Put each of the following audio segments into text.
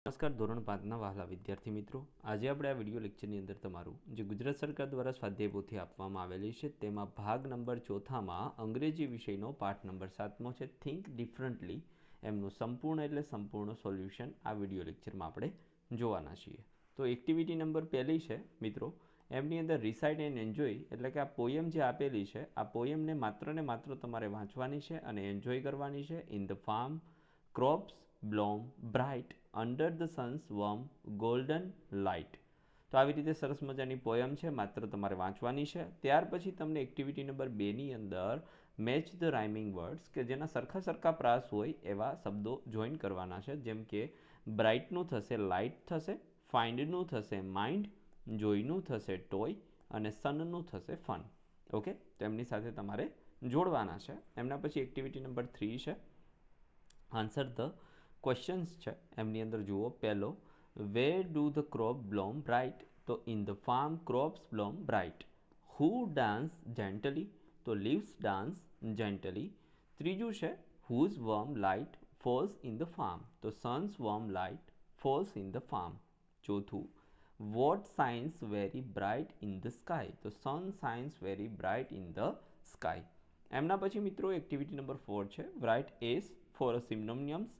નમસ્કાર ધોરણ 5ના વહાલા વિદ્યાર્થી મિત્રો, આજે આપણે આ વિડીયો લેક્ચરની અંદર તમારું જે ગુજરાત સરકાર દ્વારા સ્વાધ્યાય પોથી આપવામાં આવેલી છે તેમાં ભાગ નંબર 4માં અંગ્રેજી વિષયનો પાઠ નંબર 7મો છે થિંક ડિફરન્ટલી, એમનું સંપૂર્ણ એટલે સંપૂર્ણ સોલ્યુશન આ વિડીયો લેક્ચરમાં આપણે જોવાના છીએ. તો એક્ટિવિટી નંબર 1 છે મિત્રો, એમની અંદર રિસાઇટ એન્ડ એન્જોય એટલે કે આ પોયમ જે આપેલી છે આ પોયમને માત્ર ને માત્ર તમારે વાંચવાની છે અને એન્જોય કરવાની છે. In the farm crops bloom bright under the sun's warm golden light. તો આવી રીતે સરસ મજાની પોયમ છે, માત્ર તમારે વાંચવાની છે. ત્યાર પછી તમને એક્ટિવિટી નંબર 2ની અંદર મેચ ધ રાઇમિંગ વર્ડ્સ કે જેના સરખા પ્રાસ હોય એવા શબ્દો જોઈન કરવાના છે. જેમ કે બ્રાઇટનું થશે લાઇટ થશે, ફાઇન્ડનું થશે માઇન્ડ, જોયનું થશે ટોય અને સનનું થશે ફન. ઓકે, તો એમની સાથે તમારે જોડવાના છે. એમના પછી એક્ટિવિટી નંબર 3 છે આન્સર ધ ક્વેશ્ચન્સ છે. એમની અંદર જુઓ પહેલો, where do the crop bloom bright, તો in the farm crops bloom bright. Who dance gently, તો લીવ્સ ડાન્સ જેન્ટલી. ત્રીજું છે whose warm light falls in the farm, તો sun's warm light falls in the farm. ચોથું, what shines very bright in the sky, તો sun shines very bright in the sky. એમના પછી મિત્રો activity number 4 છે write S for a synonyms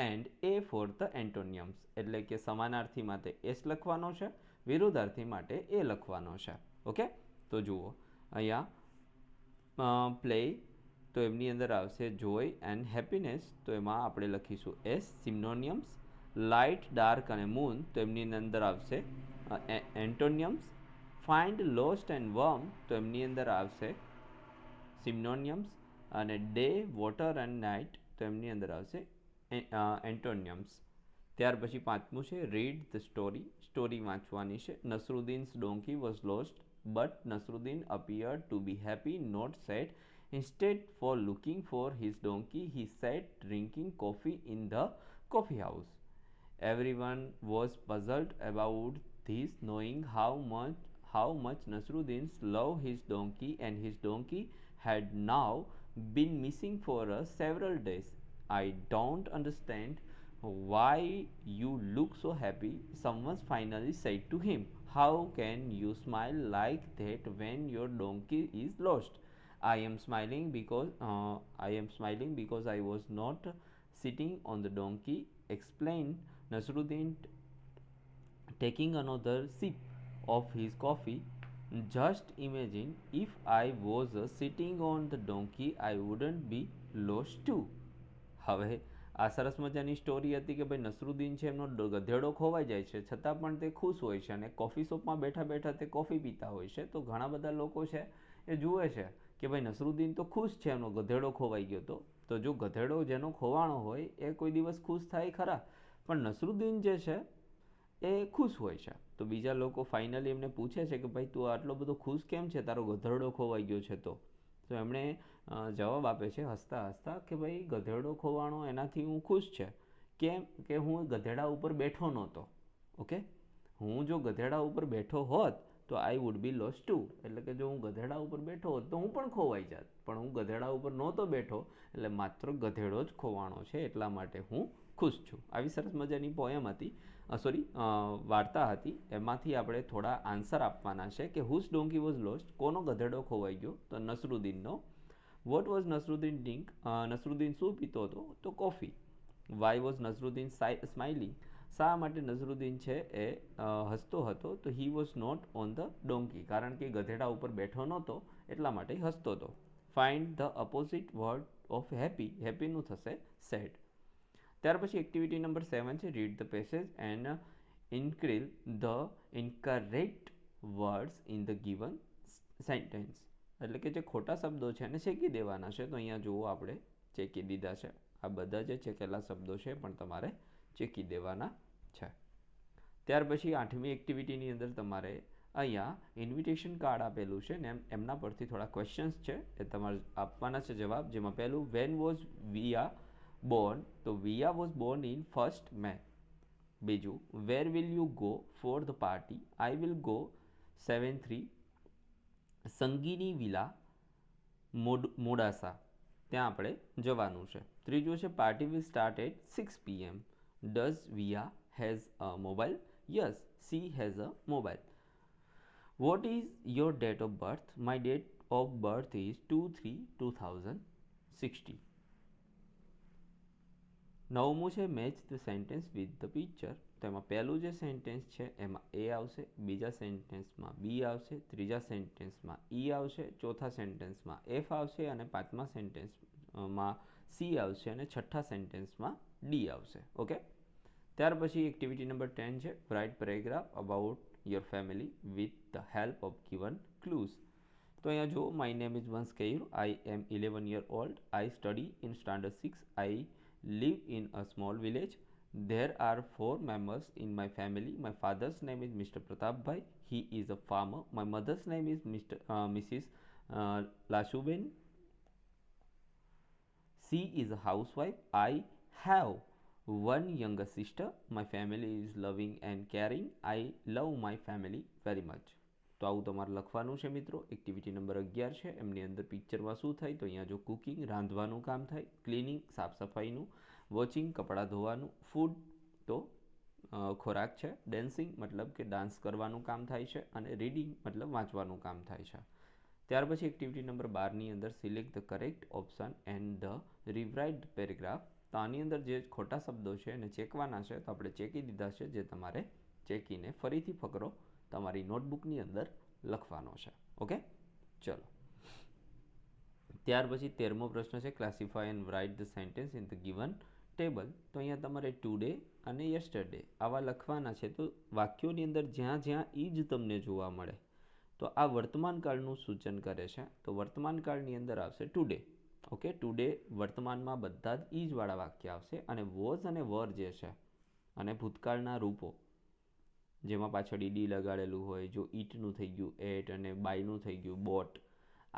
and A for the એન્ટોનિયમ્સ, એટલે કે સમાનાર્થી માટે એસ લખવાનો છે, વિરોધાર્થી માટે એ લખવાનો છે. ઓકે, તો જુઓ અહીંયા પ્લે, તો એમની અંદર આવશે જોય એન્ડ હેપીનેસ, તો એમાં આપણે લખીશું એસ. સિનોનિયમ્સ લાઇટ ડાર્ક અને મૂન, તો એમની અંદર આવશે એન્ટોનિયમ્સ. ફાઇન્ડ લોસ્ટ એન્ડ વર્મ, તો એમની અંદર આવશે સિનોનિયમ્સ. અને ડે વોટર એન્ડ નાઇટ, તો એમની અંદર આવશે એન્ટોનિયમ્સ. ત્યાર પછી પાંચમું છે રીડ ધ સ્ટોરી, સ્ટોરી વાંચવાની છે. Nasruddin's donkey was lost but Nasruddin appeared to be happy not sad. Instead for looking for his donkey, he sat drinking coffee in the coffee house. Everyone was puzzled about this, knowing how much Nasruddin loved his donkey, and his donkey had now been missing for several days. I don't understand why you look so happy, someone finally said to him. How can you smile like that when your donkey is lost? I am smiling because I was not sitting on the donkey, explained Nasruddin, taking another sip of his coffee. Just imagine if I was sitting on the donkey, I wouldn't be lost too. હવે આ સરસ મજાની story હતી કે ભાઈ નસરુદ્દીન છે એમનો ગધેડો ખોવાઈ જાય છે છતાં પણ તે ખુશ હોય છે અને કોફી શોપમાં બેઠા બેઠા તે કોફી પીતા હોય છે. તો ઘણા બધા લોકો છે એ જુએ છે કે ભાઈ નસરુદ્દીન તો ખુશ છે, એમનો ગધેડો ખોવાઈ ગયો તો જો ગધેડો જેનો ખોવાણો હોય એ કોઈ દિવસ ખુશ થાય ખરા, પણ નસરુદ્દીન જે છે એ ખુશ હોય છે. તો બીજા લોકો ફાઇનલી એમને પૂછે છે કે ભાઈ તું આટલો બધો ખુશ કેમ છે, તારો ગધેડો ખોવાઈ ગયો છે. તો એમણે જવાબ આપે છે હસતા હસતા કે ભાઈ ગધેડો ખોવાણો એનાથી હું ખુશ છે, કેમ કે હું ગધેડા ઉપર બેઠો નહોતો. ઓકે, હું જો ગધેડા ઉપર બેઠો હોત તો I would be lost to, એટલે કે જો હું ગધેડા ઉપર બેઠો હોત તો હું પણ ખોવાઈ જાત, પણ હું ગધેડા ઉપર નહોતો બેઠો એટલે માત્ર ગધેડો જ ખોવાણો છે, એટલા માટે હું ખુશ છું. આવી સરસ મજાની પોયમ હતી, વાર્તા હતી. એમાંથી આપણે થોડા આન્સર આપવાના છે કે હુઝ ડોંકી વોઝ લોસ્ટ, કોનો ગધેડો ખોવાઈ ગયો, તો નસરુદ્દીનનો. What was Nasruddin drink, Nasruddin શું પીતો હતો, તો coffee. Why was Nasruddin smiling, શા માટે નસરુદ્દીન છે એ હસતો હતો, તો he was not on the donkey, કારણ કે ગધેડા ઉપર બેઠો નહોતો એટલા માટે હસતો હતો. Find the opposite word of happy, હેપીનું થશે સેડ. ત્યાર પછી એક્ટિવિટી નંબર 7 છે read the passage and encircle the incorrect words in the given sentence, એટલે કે જે ખોટા શબ્દો છે એને ચેકી દેવાના છે. તો અહીંયા જુઓ આપણે ચેકી દીધા છે, આ બધા જે ચેકેલા શબ્દો છે પણ તમારે ચેકી દેવાના છે. ત્યાર પછી 8મી એક્ટિવિટીની અંદર તમારે અહીંયા ઇન્વિટેશન કાર્ડ આપેલું છે ને એમના પરથી થોડા ક્વેશ્ચન્સ છે એ તમારે આપવાના છે જવાબ. જેમાં પહેલું વેન વોઝ વિયા બોર્ન, તો Viya was born in 1st May. બીજું where will you go for the party, I will go 7/3 Sangini villa Modasa, ત્યાં આપણે જવાનું છે. ત્રીજું છે party will start at 6 PM, does Viya has a mobile? Yes, she has a mobile. What is your date of birth? My date of birth is 2/3/2060. નવમું છે match the sentence with the picture. તો એમાં પહેલું જે sentence છે એમાં એ આવશે, બીજા સેન્ટેન્સમાં બી આવશે, ત્રીજા સેન્ટેન્સમાં ઈ આવશે, ચોથા સેન્ટેન્સમાં એફ આવશે અને પાંચમા સેન્ટેન્સમાં સી આવશે અને છઠ્ઠા સેન્ટેન્સમાં ડી આવશે. ઓકે. ત્યાર પછી એક્ટિવિટી નંબર 10 છે write paragraph about your family with the help of given clues. તો અહીંયા જો માય નેમ ઇઝ વંશ કૈર, આઈ એમ 11 year old, I study in standard 6, I live in a small village. There are 4 members in my family. My father's name is Mr. Pratap Bhai. He is a farmer. My mother's name is Mrs. Lashuben. She is a housewife. I have one younger sister. My family is loving and caring. I love my family very much. તો આવું તમારે લખવાનું છે મિત્રો. Activity number 11 છે, એમની અંદર પિક્ચરમાં શું થાય તો અહીંયા જો કુકિંગ રાંધવાનું કામ થાય, ક્લિનિંગ સાફ સફાઈનું, વોચિંગ કપડાં ધોવાનું, ફૂડ તો ખોરાક છે, ડેન્સિંગ મતલબ કે ડાન્સ કરવાનું કામ થાય છે અને રીડિંગ મતલબ વાંચવાનું કામ થાય છે. ત્યાર પછી એક્ટિવિટી નંબર 12ની અંદર select the correct option and the rewrite paragraph. તો આની અંદર જે ખોટા શબ્દો છે એને ચેકવાના છે, તો આપણે ચેકી દીધા છે, જે તમારે ચેકીને ફરીથી ફકરો તમારી નોટબુકની અંદર લખવાનો છે. ઓકે, ચલો. ત્યાર પછી 13મો પ્રશ્ન છે classify and write the sentence in the given table. તો અહીંયા તમારે ટુડે અને યસ્ટરડે આવા લખવાના છે. તો વાક્યોની અંદર જ્યાં જ્યાં ઈ જ તમને જોવા મળે તો આ વર્તમાન કાળનું સૂચન કરે છે. તો વર્તમાન કાળની અંદર આવશે ટુડે. ઓકે, ટુડે વર્તમાનમાં બધા જ ઈ જ વાળા વાક્ય આવશે અને વોઝ અને વર જે છે અને ભૂતકાળના રૂપો જેમાં પાછળ ઈડી લગાડેલું હોય, જો ઈટનું થઈ ગયું એટ અને બાયનું થઈ ગયું બોટ,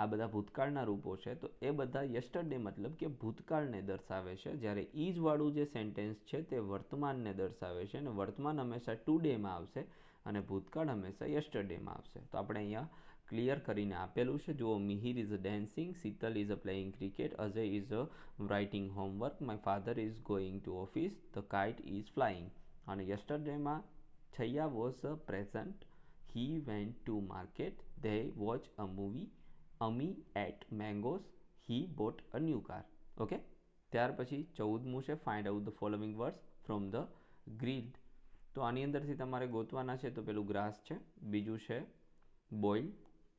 આ બધા ભૂતકાળના રૂપો છે. તો એ બધા યસ્ટરડે મતલબ કે ભૂતકાળને દર્શાવે છે, જ્યારે ઈજ વાળું જે સેન્ટેન્સ છે તે વર્તમાનને દર્શાવે છે અને વર્તમાન હંમેશા ટુડેમાં આવશે અને ભૂતકાળ હંમેશા યસ્ટરડેમાં આવશે. તો આપણે અહીંયા ક્લિયર કરીને આપેલું છે. જુઓ, Mihir is dancing, Sheetal is playing cricket, Ajay is writing homework, my father is going to office, the kite is flying. અને યસ્ટરડેમાં Chhaiya was present, he went to market, they watch a movie, Ami ate mangoes, he bought a new car. Okay. ત્યાર પછી 14મું છે find out the following words from the grid. તો આની અંદરથી તમારે ગોતવાના છે. તો પેલું ગ્રાસ છે, બીજું છે બોઇલ,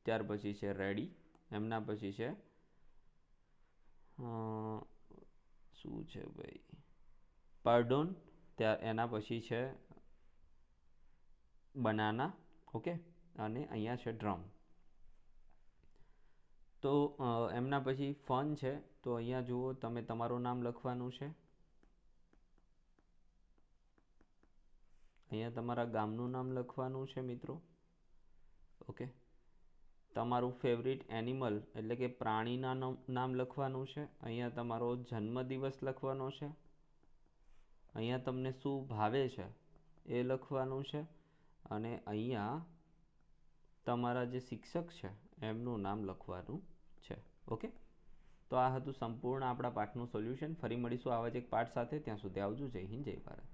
ત્યાર પછી છે રેડી, એમના પછી છે શું છે ભાઈ પાર્ડોન, એના પછી છે બનાના. ઓકે, અને અહીંયા છે ડ્રમ. તો એમના પછી ફન છે. તો અહીંયા જુઓ, તમે તમારું નામ લખવાનું છે, અહીંયા તમારા ગામનું નામ લખવાનું છે મિત્રો. ઓકે, તમારું ફેવરિટ એનિમલ એટલે કે પ્રાણીના નામ લખવાનું છે, અહીંયા તમારો જન્મદિવસ લખવાનો છે, અહીંયા તમને શું ભાવે છે એ લખવાનું છે અને અહીંયા તમારા જે શિક્ષક છે એમનું નામ લખવાનું છે. ઓકે, તો આ હતું સંપૂર્ણ આપણા પાઠનું સોલ્યુશન. ફરી મળીશું આવા જ એક પાઠ સાથે. ત્યાં સુધી આવજો. જય હિન્દ, જય ભારત.